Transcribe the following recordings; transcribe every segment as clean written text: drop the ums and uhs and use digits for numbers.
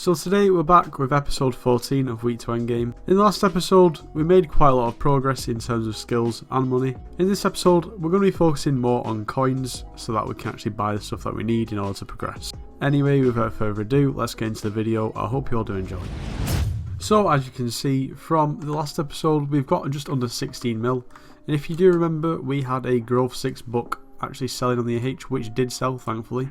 So today we're back with episode 14 of Week 2 Endgame. In the last episode we made quite a lot of progress in terms of skills and money. In this episode we're going to be focusing more on coins so that we can actually buy the stuff that we need in order to progress. Anyway, without further ado, let's get into the video. I hope you all do enjoy. So as you can see from the last episode, we've got just under 16 mil, and if you do remember, we had a growth 6 book actually selling on the AH, which did sell thankfully.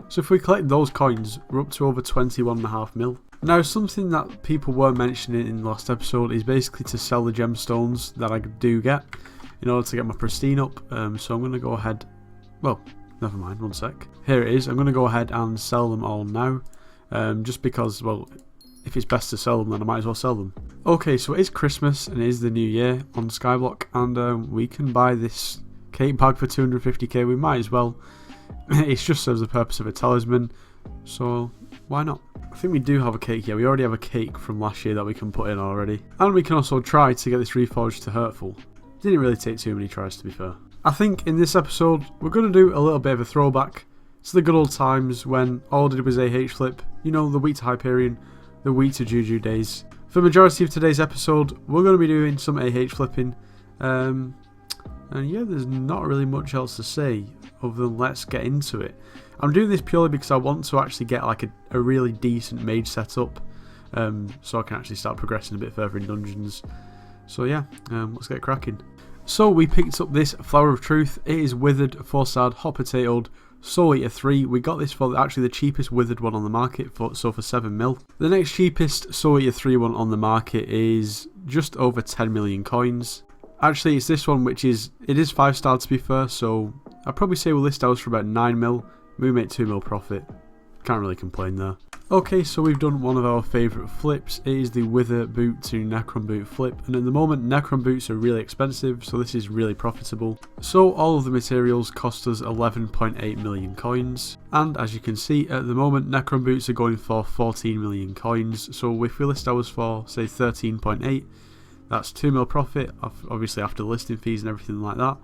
So if we collect those coins, we're up to over 21.5 mil. Now something that people were mentioning in the last episode is basically to sell the gemstones that I do get in order to get my pristine up, so I'm going to go ahead, well never mind, one sec, here it is. I'm going to go ahead and sell them all now, just because, well, if it's best to sell them then I might as well sell them. Okay, so it is Christmas and it is the new year on Skyblock, and we can buy this cake bag for 250k, we might as well. It just serves the purpose of a talisman, so why not? I think we do have a cake here. We already have a cake from last year that we can put in already. And we can also try to get this reforged to Hurtful. Didn't really take too many tries, to be fair. I think in this episode we're going to do a little bit of a throwback to the good old times when all I did was AH flip. You know, the Week to Hyperion, the Week to Juju days. For the majority of today's episode we're going to be doing some AH flipping. And yeah, there's not really much else to say other than let's get into it. I'm doing this purely because I want to actually get like a really decent mage setup, so I can actually start progressing a bit further in dungeons. So yeah, let's get cracking. So we picked up this Flower of Truth. It is withered, 4-starred, hot potatoed, Soul Eater 3. We got this for actually the cheapest withered one on the market, for 7 mil. The next cheapest Soul Eater 3 one on the market is just over 10 million coins. Actually, it's this one, which is, it is 5-star to be fair, so I'd probably say we'll list ours for about 9 mil. We make 2 mil profit. Can't really complain there. Okay, so we've done one of our favourite flips. It is the Wither Boot to Necron Boot flip, and at the moment Necron Boots are really expensive, so this is really profitable. So all of the materials cost us 11.8 million coins, and as you can see at the moment Necron Boots are going for 14 million coins, so if we list ours for say 13.8, that's 2 mil profit, obviously after listing fees and everything like that.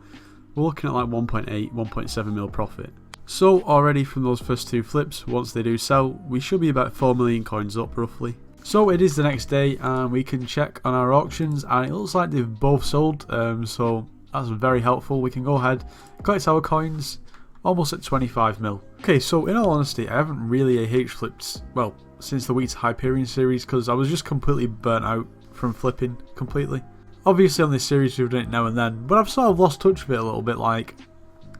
We're looking at like 1.8, 1.7 mil profit. So already from those first two flips, once they do sell, we should be about 4 million coins up roughly. So it is the next day and we can check on our auctions, and it looks like they've both sold, so that's very helpful. We can go ahead, collect our coins, almost at 25 mil. Okay, so in all honesty, I haven't really AH flipped, well, since the Week to Hyperion series, because I was just completely burnt out from flipping completely. Obviously on this series we've done it now and then, but I've sort of lost touch of it a little bit. Like,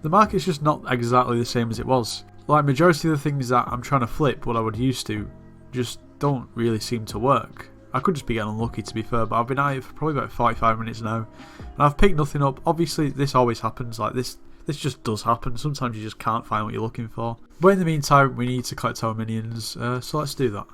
the market's just not exactly the same as it was. Like, majority of the things that I'm trying to flip, what I would used to, just don't really seem to work. I could just be getting unlucky to be fair, but I've been at it for probably about 45 minutes now, and I've picked nothing up. Obviously this always happens, like this just does happen. Sometimes you just can't find what you're looking for. But in the meantime we need to collect our minions, so let's do that.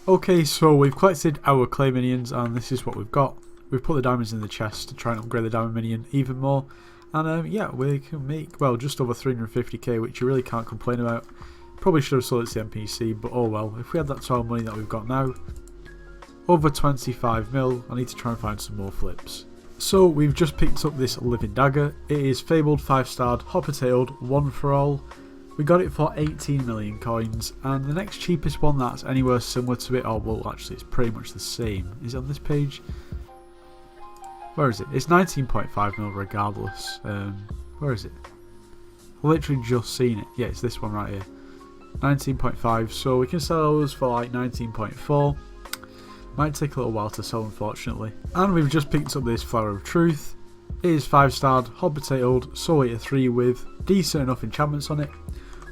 Okay, so we've collected our clay minions and this is what we've got. We've put the diamonds in the chest to try and upgrade the diamond minion even more. And yeah, we can make, well, just over 350k, which you really can't complain about. Probably should have sold it to the NPC, but oh well. If we had that 12 money that we've got now, over 25 mil, I need to try and find some more flips. So we've just picked up this living dagger. It is fabled, 5-starred, hot potatoed, 1 for all. We got it for 18 million coins, and the next cheapest one that's anywhere similar to it, oh well actually it's pretty much the same, is it on this page? Where is it? It's 19.5 mil regardless. Where is it? I've literally just seen it. Yeah, it's this one right here. 19.5, so we can sell those for like 19.4. Might take a little while to sell unfortunately. And we've just picked up this Flower of Truth. It is 5-starred, hot potatoed, Soul Eater 3 with decent enough enchantments on it.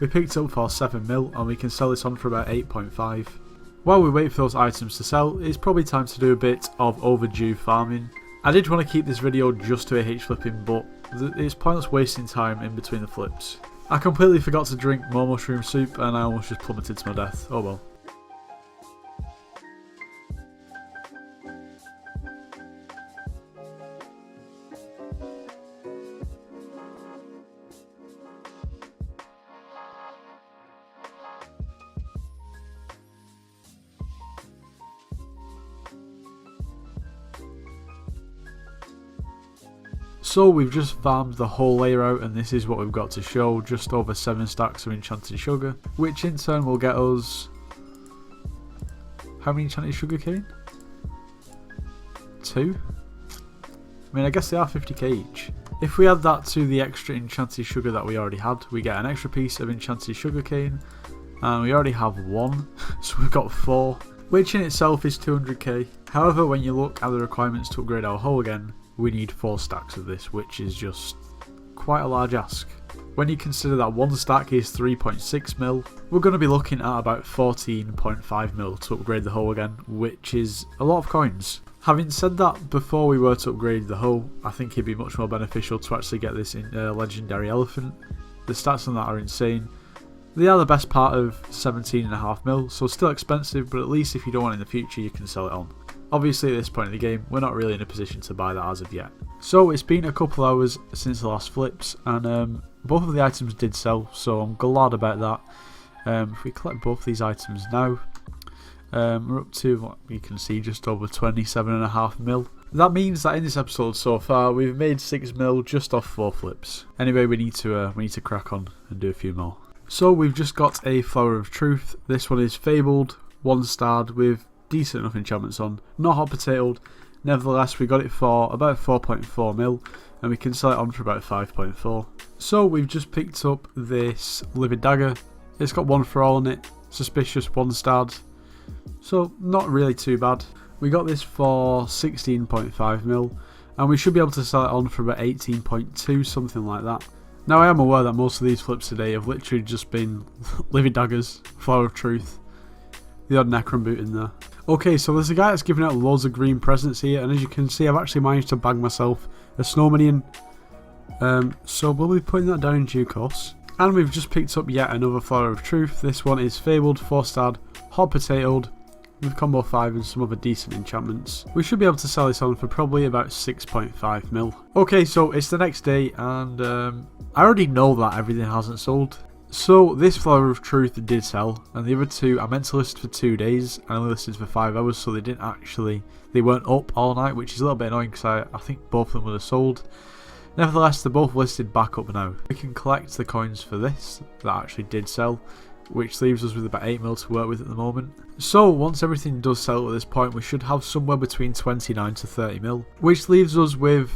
We picked it up for 7 mil and we can sell this on for about 8.5. While we wait for those items to sell, it's probably time to do a bit of overdue farming. I did want to keep this video just to AH flipping, but it's pointless wasting time in between the flips. I completely forgot to drink more mushroom soup and I almost just plummeted to my death. Oh well. So we've just farmed the whole layer out, and this is what we've got to show, just over 7 stacks of enchanted sugar, which in turn will get us, how many enchanted sugar cane? 2? I mean, I guess they are 50k each. If we add that to the extra enchanted sugar that we already had, we get an extra piece of enchanted sugar cane, and we already have 1, so we've got 4, which in itself is 200k. However, when you look at the requirements to upgrade our hoe again, we need 4 stacks of this, which is just quite a large ask. When you consider that 1 stack is 3.6 mil, we're going to be looking at about 14.5 mil to upgrade the hoe again, which is a lot of coins. Having said that, before we were to upgrade the hoe, I think it'd be much more beneficial to actually get this in legendary elephant. The stats on that are insane. They are the best part of 17.5 mil, so still expensive, but at least if you don't want it in the future, you can sell it on. Obviously at this point in the game, we're not really in a position to buy that as of yet. So it's been a couple hours since the last flips, and both of the items did sell, so I'm glad about that. If we collect both these items now, we're up to what you can see, just over 27.5 mil. That means that in this episode so far, we've made 6 mil just off 4 flips. Anyway, we need to crack on and do a few more. So we've just got a Flower of Truth. This one is fabled, 1-starred with decent enough enchantments on, not hot potatoed. Nevertheless, we got it for about 4.4 mil, and we can sell it on for about 5.4. So we've just picked up this Livid Dagger. It's got 1 for all on it, suspicious, 1-starred, so not really too bad. We got this for 16.5 mil, and we should be able to sell it on for about 18.2, something like that. Now I am aware that most of these flips today have literally just been Livid Daggers, Flower of Truth, the odd Necron boot in there. Okay, so there's a guy that's giving out loads of green presents here, and as you can see, I've actually managed to bag myself a Snow Minion. So we'll be putting that down in due course. And we've just picked up yet another Flower of Truth. This one is fabled, 4-starred, hot potatoed, with combo 5 and some other decent enchantments. We should be able to sell this on for probably about 6.5 mil. Okay, so it's the next day, and I already know that everything hasn't sold. So this Flower of Truth did sell, and the other 2 I meant to list for 2 days, and I only listed for 5 hours, so they weren't up all night, which is a little bit annoying because I think both of them would have sold. Nevertheless, they're both listed back up now. We can collect the coins for this that actually did sell, which leaves us with about 8 mil to work with at the moment. So once everything does sell at this point, we should have somewhere between 29 to 30 mil, which leaves us with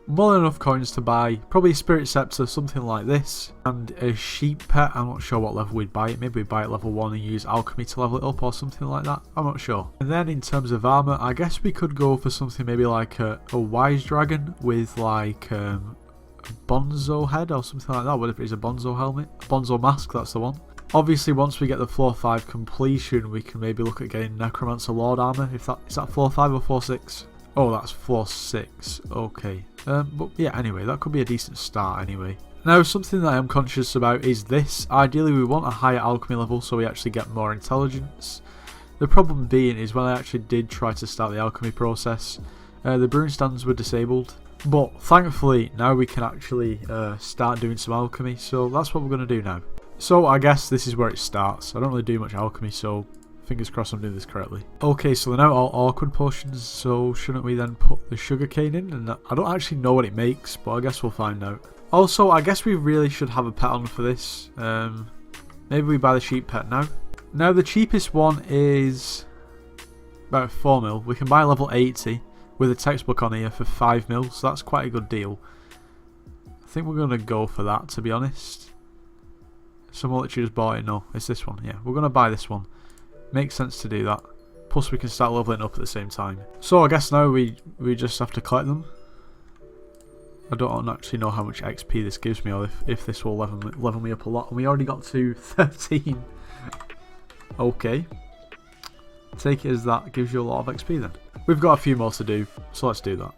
more than enough coins to buy probably a Spirit Scepter, something like this, and a sheep pet. I'm not sure what level we'd buy it. Maybe we'd buy it level 1 and use Alchemy to level it up or something like that. I'm not sure. And then in terms of armor, I guess we could go for something maybe like a Wise Dragon with like a Bonzo head or something like that. What if it's a Bonzo helmet? A Bonzo mask, that's the one. Obviously, once we get the floor 5 completion, we can maybe look at getting Necromancer Lord armor. Is that floor 5 or floor 6? Oh, that's floor 6. Okay. But yeah, anyway, that could be a decent start anyway. Now, something that I am conscious about is this. Ideally, we want a higher alchemy level so we actually get more intelligence. The problem being is when I actually did try to start the alchemy process, the brewing stands were disabled. But thankfully, now we can actually start doing some alchemy, so that's what we're going to do now. So I guess this is where it starts. I don't really do much alchemy, so fingers crossed I'm doing this correctly. Okay, so they're now all awkward potions, so shouldn't we then put the sugarcane in? And I don't actually know what it makes, but I guess we'll find out. Also, I guess we really should have a pet on for this. Maybe we buy the sheep pet now. Now, the cheapest one is about 4 mil. We can buy level 80 with a textbook on here for 5 mil, so that's quite a good deal. I think we're going to go for that, to be honest. Someone literally just bought it. No, it's this one. Yeah, we're going to buy this one. Makes sense to do that. Plus we can start leveling up at the same time. So I guess now we just have to collect them. I don't actually know how much XP this gives me, or if this will level me up a lot. And we already got to 13. Okay. Take it as that gives you a lot of XP then. We've got a few more to do, so let's do that.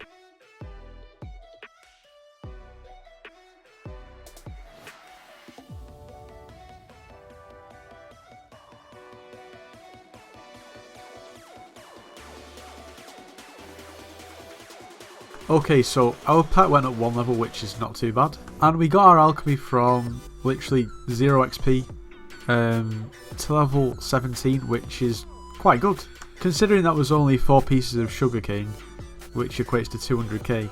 Okay, so our pet went up 1 level, which is not too bad. And we got our alchemy from literally 0 XP to level 17, which is quite good. Considering that was only 4 pieces of sugarcane, which equates to 200k.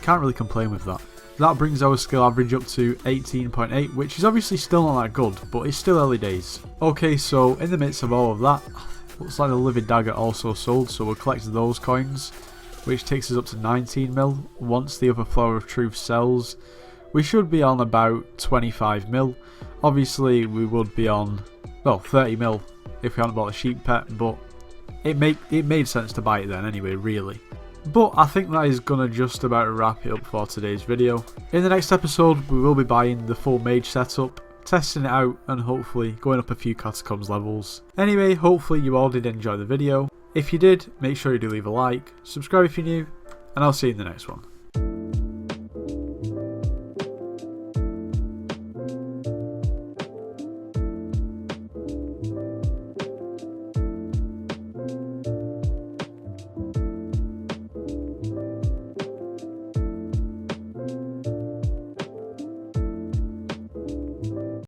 Can't really complain with that. That brings our skill average up to 18.8, which is obviously still not that good, but it's still early days. Okay, so in the midst of all of that, looks like the Living Dagger also sold, so we'll collect those coins, which takes us up to 19 mil. Once the other Flower of Truth sells, we should be on about 25 mil. Obviously, we would be on, well, 30 mil if we hadn't bought the sheep pet, but it made sense to buy it then anyway, really. But I think that is going to just about wrap it up for today's video. In the next episode, we will be buying the full mage setup, testing it out, and hopefully going up a few catacombs levels. Anyway, hopefully you all did enjoy the video. If you did, make sure you do leave a like, subscribe if you're new, and I'll see you in the next one.